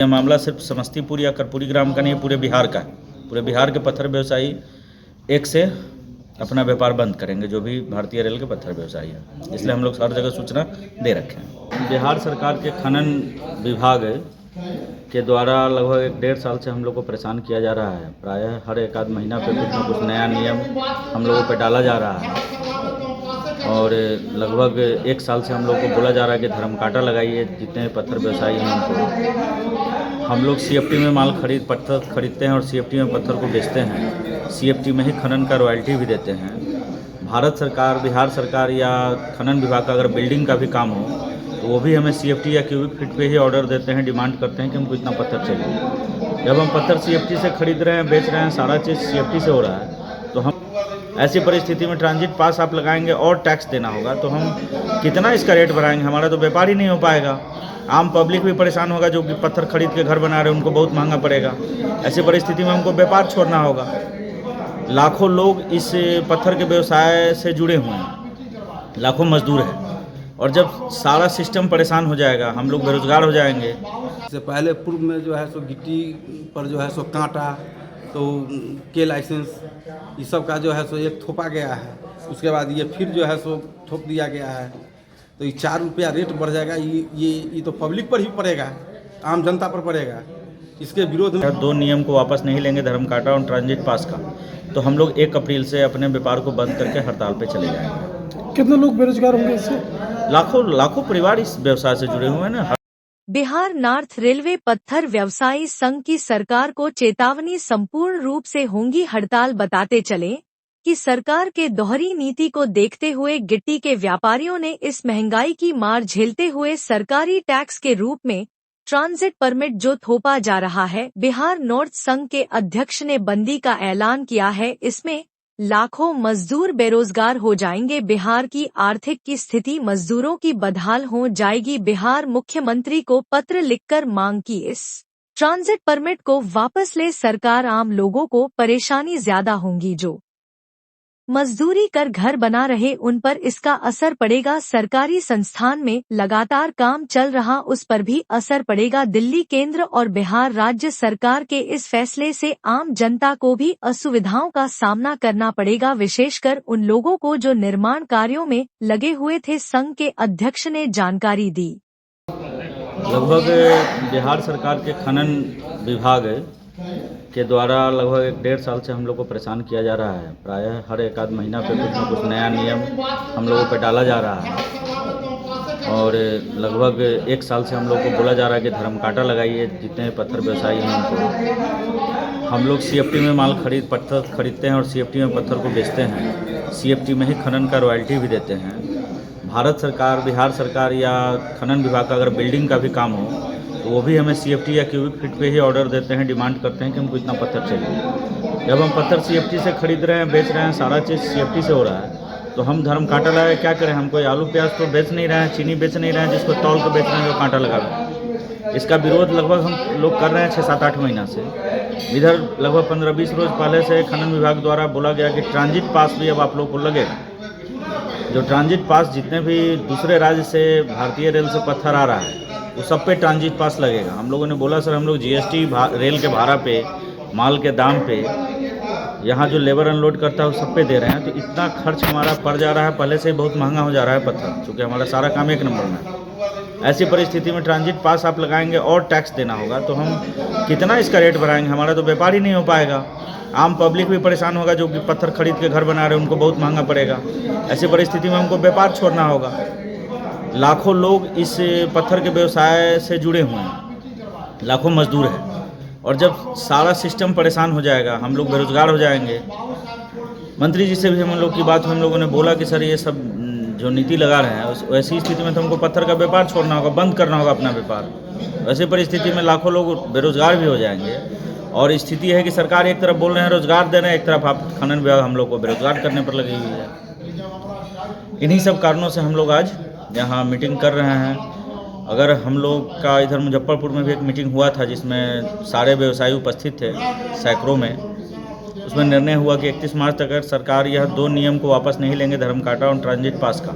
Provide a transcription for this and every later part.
यह मामला सिर्फ समस्तीपुर या कर्पूरी ग्राम का नहीं, पूरे बिहार का है। पूरे बिहार के पत्थर व्यवसायी एक से अपना व्यापार बंद करेंगे, जो भी भारतीय रेल के पत्थर व्यवसायी हैं। इसलिए हम लोग हर जगह सूचना दे रखे हैं। बिहार सरकार के खनन विभाग के द्वारा लगभग 1.5 साल से हम लोग को परेशान किया जा रहा है। प्रायः हर एक आध महीना पे कुछ न कुछ नया नियम हम लोगों पर डाला जा रहा है और लगभग 1 साल से हम लोग को बोला जा रहा है कि धर्म कांटा लगाइए, जितने पत्थर व्यवसायी हैं उनको। हम लोग सीएफटी में पत्थर खरीदते हैं और सीएफटी में पत्थर को बेचते हैं। सीएफटी में ही खनन का रॉयल्टी भी देते हैं। भारत सरकार, बिहार सरकार या खनन विभाग का अगर बिल्डिंग का भी काम हो तो वो भी हमें सीएफटी या क्यूबिक फीट पे ही ऑर्डर देते हैं, डिमांड करते हैं कि हमको इतना पत्थर चाहिए। जब हम पत्थर सीएफटी से खरीद रहे हैं, बेच रहे हैं, सारा चीज़ सीएफटी से हो रहा है, तो हम ऐसी परिस्थिति में ट्रांजिट पास आप लगाएंगे और टैक्स देना होगा, तो हम कितना इसका रेट बढ़ाएंगे? हमारा तो व्यापार ही नहीं हो पाएगा। आम पब्लिक भी परेशान होगा, जो कि पत्थर खरीद के घर बना रहे हैं, उनको बहुत महंगा पड़ेगा। ऐसी परिस्थिति में हमको व्यापार छोड़ना होगा। लाखों लोग इस पत्थर के व्यवसाय से जुड़े हुए हैं, लाखों मजदूर हैं, और जब सारा सिस्टम परेशान हो जाएगा, हम लोग बेरोजगार हो जाएंगे। इससे पहले पूर्व में जो है सो गिट्टी पर जो है सो कांटा, तो के लाइसेंस, ये सब का जो है सो एक थोपा गया है। उसके बाद ये फिर जो है सो थोप दिया गया है, तो ये 4 रुपया रेट बढ़ जाएगा। ये तो पब्लिक पर ही पड़ेगा, आम जनता पर पड़ेगा। इसके विरोध में 2 नियम को वापस नहीं लेंगे, धर्म कांटा और ट्रांजिट पास का, तो हम लोग 1 अप्रैल से अपने व्यापार को बंद करके हड़ताल पे चले जाएंगे। कितने लोग बेरोजगार होंगे इससे? लाखों परिवार इस व्यवसाय से जुड़े हुए हैं ना। बिहार नॉर्थ रेलवे पत्थर व्यवसायी संघ की सरकार को चेतावनी संपूर्ण रूप से होंगी हड़ताल बताते चले कि सरकार के दोहरी नीति को देखते हुए गिट्टी के व्यापारियों ने इस महंगाई की मार झेलते हुए सरकारी टैक्स के रूप में ट्रांजिट परमिट जो थोपा जा रहा है, बिहार नॉर्थ संघ के अध्यक्ष ने बंदी का ऐलान किया है। इसमें लाखों मजदूर बेरोजगार हो जाएंगे। बिहार की आर्थिक की स्थिति मजदूरों की बदहाल हो जाएगी। बिहार मुख्यमंत्री को पत्र लिखकर मांग की इस ट्रांजिट परमिट को वापस ले सरकार। आम लोगों को परेशानी ज्यादा होंगी, जो मजदूरी कर घर बना रहे उन पर इसका असर पड़ेगा। सरकारी संस्थान में लगातार काम चल रहा उस पर भी असर पड़ेगा। दिल्ली केंद्र और बिहार राज्य सरकार के इस फैसले से आम जनता को भी असुविधाओं का सामना करना पड़ेगा, विशेषकर उन लोगों को जो निर्माण कार्यों में लगे हुए थे, संघ के अध्यक्ष ने जानकारी दी। लगभग बिहार सरकार के खनन विभाग के द्वारा लगभग 1.5 साल से हम लोग को परेशान किया जा रहा है। प्रायः हर एक आध महीना पे कुछ न कुछ नया नियम हम लोगों पर डाला जा रहा है और लगभग 1 साल से हम लोग को बोला जा रहा है कि धर्म कांटा लगाइए, जितने पत्थर व्यवसायी हैं उनको। हम लोग सीएफटी में पत्थर खरीदते हैं और सीएफटी में पत्थर को बेचते हैं। सीएफटी में ही खनन का रॉयल्टी भी देते हैं। भारत सरकार, बिहार सरकार या खनन विभाग का अगर बिल्डिंग का भी काम हो तो वो भी हमें सीएफटी या क्यूबिक फीट पे ही ऑर्डर देते हैं, डिमांड करते हैं कि हमको इतना पत्थर चाहिए। जब हम पत्थर सीएफटी से खरीद रहे हैं, बेच रहे हैं, सारा चीज़ सीएफटी से हो रहा है, तो हम धर्म कांटा लगा क्या करें? हम कोई आलू प्याज तो बेच नहीं रहे हैं, चीनी बेच नहीं रहे हैं, जिसको तौल कर बेच रहे हैं, जो कांटा लगा रहे हैं। इसका विरोध लगभग हम लोग कर रहे हैं 6-7-8 महीना से। इधर लगभग 15-20 रोज पहले से खनन विभाग द्वारा बोला गया कि ट्रांजिट पास भी अब आप लोग को लगेगा। जो ट्रांजिट पास जितने भी दूसरे राज्य से भारतीय रेल से पत्थर आ रहा है, वो सब पे ट्रांजिट पास लगेगा। हम लोगों ने बोला सर, हम लोग जीएसटी रेल के भाड़ा पे, माल के दाम पे, यहाँ जो लेबर अनलोड करता है वो सब पे दे रहे हैं, तो इतना खर्च हमारा पड़ जा रहा है। पहले से ही बहुत महंगा हो जा रहा है पत्थर, क्योंकि हमारा सारा काम 1 नंबर में है। ऐसी परिस्थिति में ट्रांजिट पास आप लगाएंगे और टैक्स देना होगा, तो हम कितना इसका रेट बढ़ाएंगे? हमारा तो व्यापार ही नहीं हो पाएगा। आम पब्लिक भी परेशान होगा, जो कि पत्थर खरीद के घर बना रहे हैं, उनको बहुत महंगा पड़ेगा। ऐसी परिस्थिति में हमको व्यापार छोड़ना होगा। लाखों लोग इस पत्थर के व्यवसाय से जुड़े हुए हैं, लाखों मजदूर हैं, और जब सारा सिस्टम परेशान हो जाएगा, हम लोग बेरोजगार हो जाएंगे। मंत्री जी से भी हम लोग की बात, हम लोगों ने बोला कि सर ये सब जो नीति लगा रहे हैं, वैसी स्थिति में तो हमको पत्थर का व्यापार छोड़ना होगा, बंद करना होगा अपना व्यापार। वैसे परिस्थिति में लाखों लोग बेरोजगार भी हो जाएंगे, और स्थिति है कि सरकार एक तरफ बोल रहे हैं रोजगार दे रहे हैं, एक तरफ आप खनन विभाग हम लोग को बेरोजगार करने पर लगी हुई है। इन्हीं सब कारणों से हम लोग आज यहाँ मीटिंग कर रहे हैं। अगर हम लोग का इधर मुजफ्फरपुर में भी एक मीटिंग हुआ था, जिसमें सारे व्यवसायी उपस्थित थे, सैकड़ों में। उसमें निर्णय हुआ कि 31 मार्च तक अगर सरकार यह 2 नियम को वापस नहीं लेंगे, धर्म कांटा और ट्रांजिट पास का,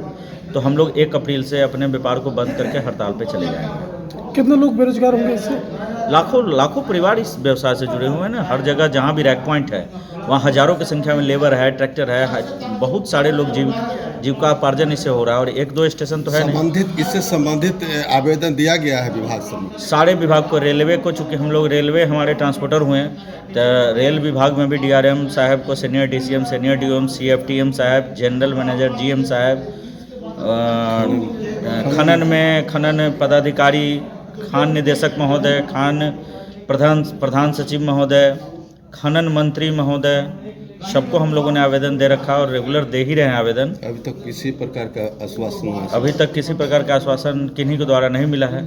तो हम लोग 1 अप्रैल से अपने व्यापार को बंद करके हड़ताल पे चले जाएंगे। कितने लोग बेरोजगार होंगे इससे? लाखों परिवार इस व्यवसाय से जुड़े हुए हैं ना। हर जगह जहाँ भी रैक पॉइंट है वहाँ हज़ारों की संख्या में लेबर है, ट्रैक्टर है, बहुत सारे लोग जीविकापार्जन इससे हो रहा है। और 1-2 स्टेशन तो है नहीं। इससे संबंधित आवेदन दिया गया है विभाग से? सारे विभाग को, रेलवे को, चूँकि हम लोग रेलवे हमारे ट्रांसपोर्टर हुए हैं, तो रेल विभाग में भी DRM साहब को, senior DCM, senior DOM, CFTM साहब, जनरल मैनेजर GM साहब, खनन पदाधिकारी, खान निदेशक महोदय, खान प्रधान सचिव महोदय, खनन मंत्री महोदय, सबको हम लोगों ने आवेदन दे रखा और रेगुलर दे ही रहे हैं आवेदन। अभी तक किसी प्रकार का आश्वासन नहीं है? अभी तक किसी प्रकार का आश्वासन किन्हीं के द्वारा नहीं मिला है।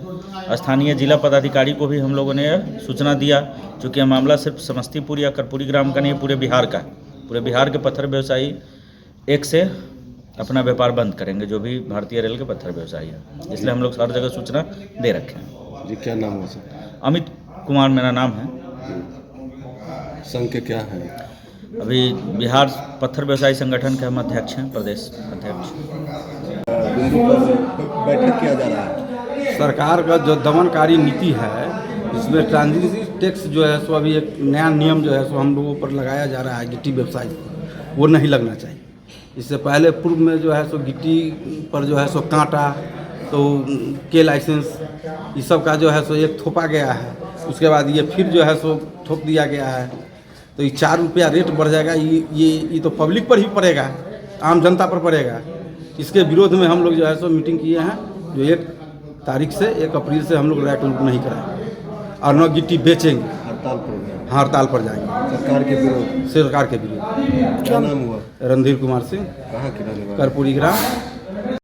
स्थानीय जिला पदाधिकारी को भी हम लोगों ने सूचना दिया, चूँकि यह मामला सिर्फ समस्तीपुर या कर्पूरी ग्राम का नहीं, पूरे बिहार का है। पूरे बिहार के पत्थर व्यवसायी 1 से अपना व्यापार बंद करेंगे, जो भी भारतीय रेल के पत्थर व्यवसायी है। इसलिए हम लोग हर जगह सूचना दे रखे हैं। जी, क्या नाम है सर? अमित कुमार मेरा नाम है। संघ के क्या है? अभी बिहार पत्थर व्यवसायी संगठन के हम अध्यक्ष हैं, प्रदेश अध्यक्ष। बिंदु पर बैठक किया जा रहा है। सरकार का जो दमनकारी नीति है, इसमें ट्रांजिट टैक्स जो है सो अभी एक नया नियम जो है सो हम लोगों पर लगाया जा रहा है गिट्टी व्यवसायी पर, वो नहीं लगना चाहिए। इससे पहले पूर्व में जो है सो गिट्टी पर जो है सो कांटा, तो के लाइसेंस, ये सब का जो है सो एक थोपा गया है। उसके बाद ये फिर जो है सो थोप दिया गया है, तो ये 4 रुपया रेट बढ़ जाएगा। ये तो पब्लिक पर ही पड़ेगा, आम जनता पर पड़ेगा। इसके विरोध में हम लोग जो है सो मीटिंग किए हैं, जो 1 तारीख से 1 अप्रैल से हम लोग रैक नहीं कराएंगे और न गिट्टी बेचेंगे। हड़ताल पर जाएंगे सरकार के विरोध। सरकार के विरोध। क्या नाम हुआ? रणधीर कुमार सिंह, कहाँ के रहने वाले? कर्पूरी ग्राम।